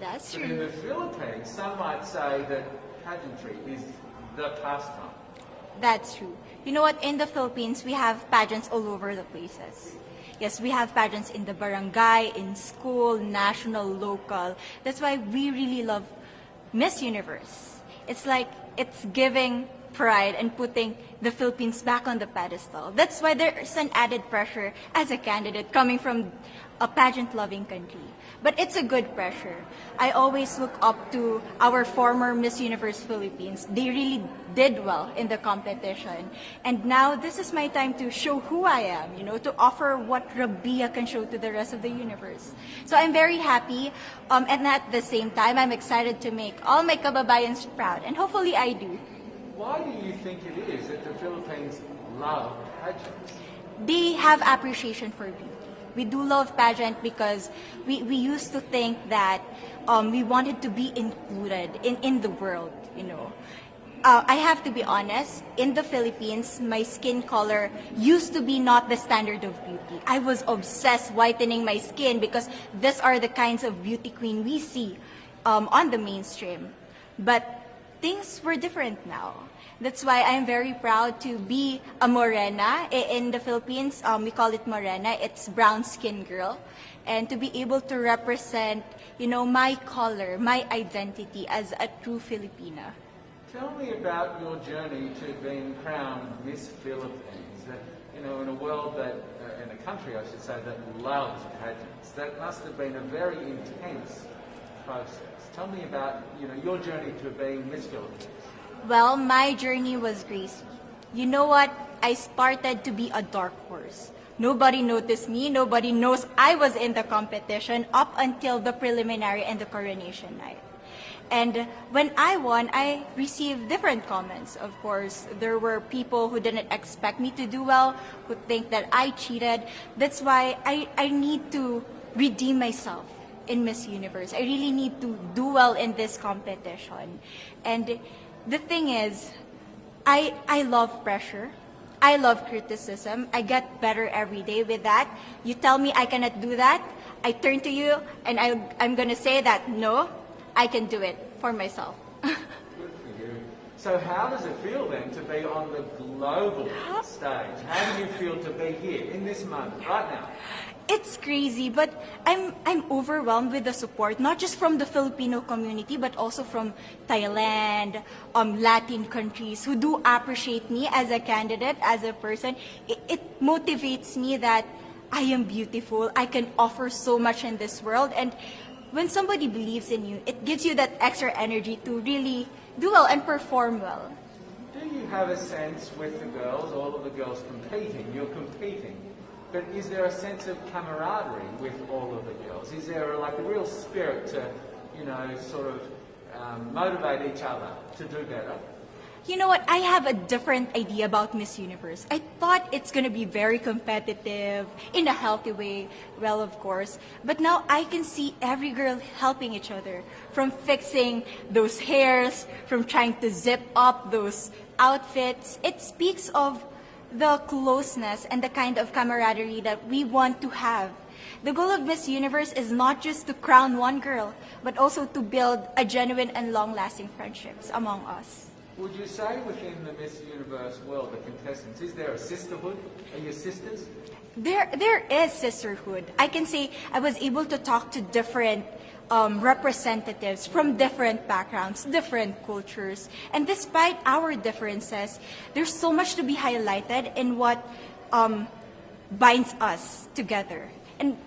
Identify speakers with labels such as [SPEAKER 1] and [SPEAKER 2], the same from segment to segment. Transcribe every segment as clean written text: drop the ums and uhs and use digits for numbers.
[SPEAKER 1] That's
[SPEAKER 2] But in
[SPEAKER 1] true.
[SPEAKER 2] the Philippines, some might say that pageantry is the pastime.
[SPEAKER 1] That's true. You know what? In the Philippines, we have pageants all over the places. Yes, we have pageants in the barangay, in school, national, local. That's why we really love Miss Universe. It's like it's giving pride and putting the Philippines back on the pedestal. That's why there's an added pressure as a candidate coming from a pageant-loving country. But it's a good pressure. I always look up to our former Miss Universe Philippines. They really did well in the competition. And now this is my time to show who I am, to offer what Rabiya can show to the rest of the universe. So I'm very happy, and at the same time, I'm excited to make all my kababayans proud, and hopefully I do.
[SPEAKER 2] Why do you think it is that the Philippines love pageants?
[SPEAKER 1] They have appreciation for beauty. We do love pageant because we used to think that we wanted to be included in the world, I have to be honest, in the Philippines, my skin color used to be not the standard of beauty. I was obsessed whitening my skin because these are the kinds of beauty queen we see on the mainstream. But things were different now. That's why I'm very proud to be a morena. In the Philippines, we call it morena. It's brown skin girl. And to be able to represent, my color, my identity as a true Filipina.
[SPEAKER 2] Tell me about your journey to being crowned Miss Philippines. In a world that, in a country I should say, that loves pageants. That must have been a very intense process. Tell me about, your journey to being Miss Philippines.
[SPEAKER 1] Well, my journey was crazy. You know what? I started to be a dark horse. Nobody noticed me. Nobody knows I was in the competition up until the preliminary and the coronation night. And when I won, I received different comments. Of course, there were people who didn't expect me to do well, who think that I cheated. That's why I need to redeem myself in Miss Universe. I really need to do well in this competition. And the thing is, I love pressure. I love criticism. I get better every day with that. You tell me I cannot do that, I turn to you and I'm going to say that, no, I can do it for myself.
[SPEAKER 2] Good for you. So how does it feel then to be on the global stage? How do you feel to be here in this moment, right now?
[SPEAKER 1] It's crazy, but I'm overwhelmed with the support, not just from the Filipino community, but also from Thailand, Latin countries who do appreciate me as a candidate, as a person. It motivates me that I am beautiful. I can offer so much in this world. And when somebody believes in you, it gives you that extra energy to really do well and perform well.
[SPEAKER 2] Do you have a sense with the girls, all of the girls competing, you're competing, but is there a sense of camaraderie with all of the girls? Is there a real spirit to, sort of motivate each other to do better?
[SPEAKER 1] You know what? I have a different idea about Miss Universe. I thought it's going to be very competitive, in a healthy way, well, of course. But now I can see every girl helping each other, from fixing those hairs, from trying to zip up those outfits. It speaks of the closeness and the kind of camaraderie that we want to have. The goal of Miss Universe is not just to crown one girl, but also to build a genuine and long-lasting friendships among us.
[SPEAKER 2] Would you say within the Miss Universe world, the contestants, is there a sisterhood? Are you sisters?
[SPEAKER 1] There is sisterhood. I can say I was able to talk to different representatives from different backgrounds, different cultures. And despite our differences, there's so much to be highlighted in what binds us together.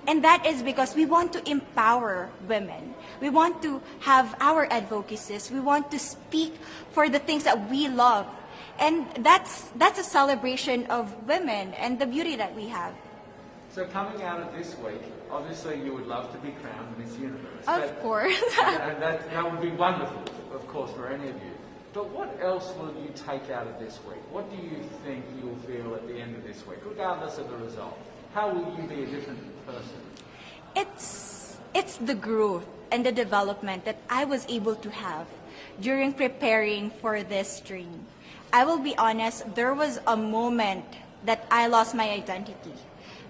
[SPEAKER 1] And that is because we want to empower women. We want to have our advocacies. We want to speak for the things that we love. And that's a celebration of women and the beauty that we have.
[SPEAKER 2] So coming out of this week, obviously you would love to be crowned Miss Universe.
[SPEAKER 1] Of course.
[SPEAKER 2] And that would be wonderful, of course, for any of you. But what else will you take out of this week? What do you think you'll feel at the end of this week, regardless of the result? How will you be a different person?
[SPEAKER 1] It's the growth and the development that I was able to have during preparing for this dream. I will be honest, there was a moment that I lost my identity.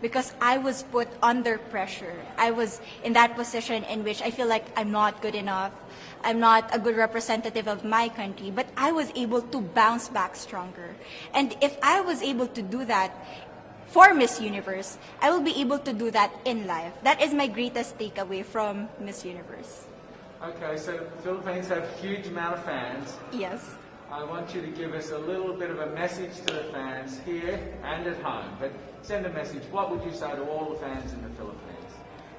[SPEAKER 1] because I was put under pressure. I was in that position in which I feel like I'm not good enough. I'm not a good representative of my country, but I was able to bounce back stronger. And if I was able to do that for Miss Universe, I will be able to do that in life. That is my greatest takeaway from Miss Universe.
[SPEAKER 2] Okay, so the Philippines have a huge amount of fans.
[SPEAKER 1] Yes.
[SPEAKER 2] I want you to give us a little bit of a message to the fans here and at home. But send a message. What would you say to all the fans in the Philippines?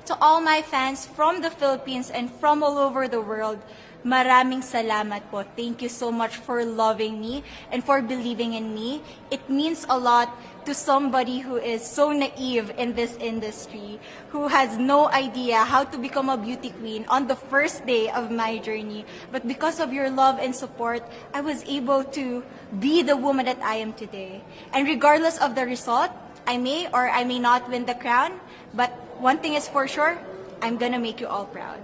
[SPEAKER 1] To all my fans from the Philippines and from all over the world, maraming salamat po. Thank you so much for loving me and for believing in me. It means a lot to somebody who is so naive in this industry, who has no idea how to become a beauty queen on the first day of my journey. But because of your love and support, I was able to be the woman that I am today. And regardless of the result, I may or I may not win the crown, but one thing is for sure, I'm gonna make you all proud.